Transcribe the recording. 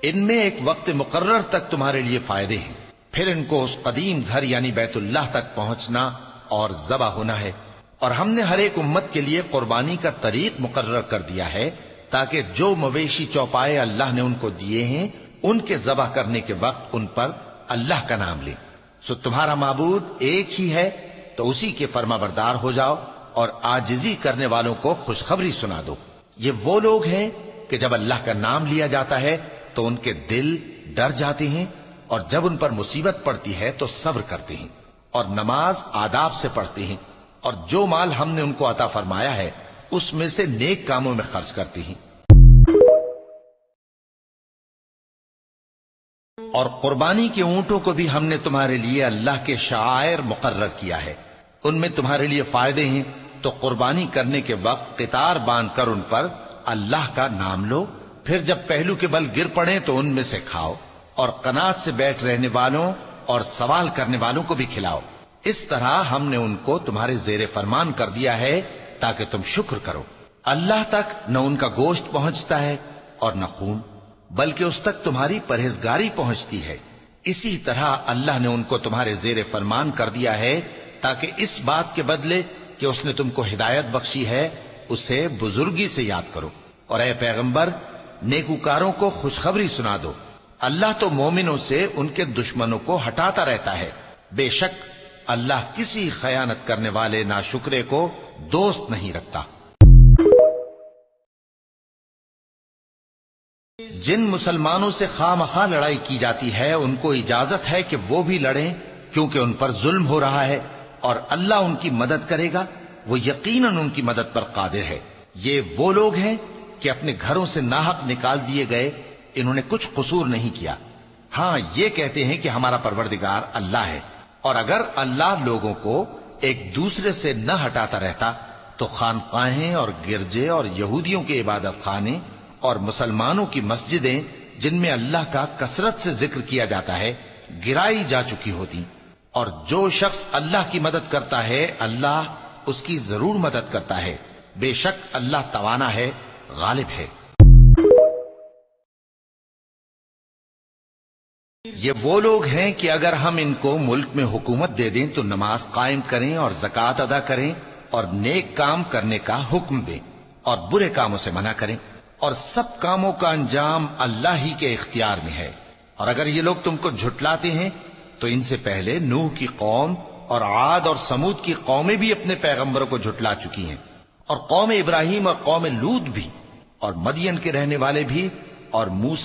इनमें एक वक्त मुकर्रर तक तुम्हारे लिए फायदे हैं, फिर इनको उस कदीम घर यानी बैतुल्लाह तक पहुंचना और ज़बा होना है। और हमने हर एक उम्मत के लिए कुर्बानी का तरीक मुकर्रर कर दिया है, ताकि जो मवेशी चौपाए अल्लाह ने उनको दिए हैं उनके ज़बा करने के वक्त उन पर अल्लाह का नाम लें। सो तुम्हारा माबूद एक ही है, तो उसी के फर्माबरदार हो जाओ और आजिजी करने वालों को खुशखबरी सुना दो। ये वो लोग हैं कि जब अल्लाह का नाम लिया जाता है तो उनके दिल डर जाते हैं, और जब उन पर मुसीबत पड़ती है तो सब्र करते हैं और नमाज आदाब से पढ़ते हैं, और जो माल हमने उनको अता फरमाया है उसमें से नेक कामों में खर्च करते हैं। और कुर्बानी के ऊंटों को भी हमने तुम्हारे लिए अल्लाह के शायर मुकर्रर किया है, उनमें तुम्हारे लिए फायदे हैं। तो कुर्बानी करने के वक्त कितार बांध कर उन पर अल्लाह का नाम लो, फिर जब पहलू के बल गिर पड़े तो उनमें से खाओ, और कनात से बैठ रहने वालों और सवाल करने वालों को भी खिलाओ। इस तरह हमने उनको तुम्हारे जेरे फरमान कर दिया है ताकि तुम शुक्र करो। अल्लाह तक न उनका गोश्त पहुंचता है और न खून, बल्कि उस तक तुम्हारी परहेजगारी पहुंचती है। इसी तरह अल्लाह ने उनको तुम्हारे जेरे फरमान कर दिया है ताकि इस बात के बदले कि उसने तुमको हिदायत बख्शी है उसे बुजुर्गी से याद करो। और ए पैगंबर, नेकूकारों को खुशखबरी सुना दो, अल्लाह तो मोमिनों से उनके दुश्मनों को हटाता रहता है। बेशक अल्लाह किसी खयानत करने वाले नाशुक्रे को दोस्त नहीं रखता। जिन मुसलमानों से खामखा लड़ाई की जाती है उनको इजाजत है कि वो भी लड़ें, क्योंकि उन पर जुल्म हो रहा है, और अल्लाह उनकी मदद करेगा, वो यकीनन उनकी मदद पर कादिर है। ये वो लोग हैं कि अपने घरों से नाहक निकाल दिए गए, इन्होंने कुछ कसूर नहीं किया। हां, ये कहते हैं कि हमारा परवरदिगार अल्लाह है, और अगर अल्लाह लोगों को एक दूसरे से न हटाता रहता तो खानकाहें और गिरजे और यहूदियों के इबादत खाने और मुसलमानों की मस्जिदें जिनमें अल्लाह का कसरत से जिक्र किया जाता है गिराई जा चुकी होती। और जो शख्स अल्लाह की मदद करता है अल्लाह उसकी जरूर मदद करता है। बेशक अल्लाह तवाना है, गालिब है। ये वो लोग हैं कि अगर हम इनको मुल्क में हुकूमत दे दें तो नमाज कायम करें और ज़कात अदा करें और नेक काम करने का हुक्म दें और बुरे कामों से मना करें, और सब कामों का अंजाम अल्लाह ही के इख्तियार में है। और अगर ये लोग तुमको झुटलाते हैं तो इनसे पहले नूह की कौम और आद और समूद की कौमें भी अपने पैगंबरों को झुटला चुकी हैं, और कौम इब्राहिम और कौम लूत भी, और मदियन के रहने वाले भी, और मूसा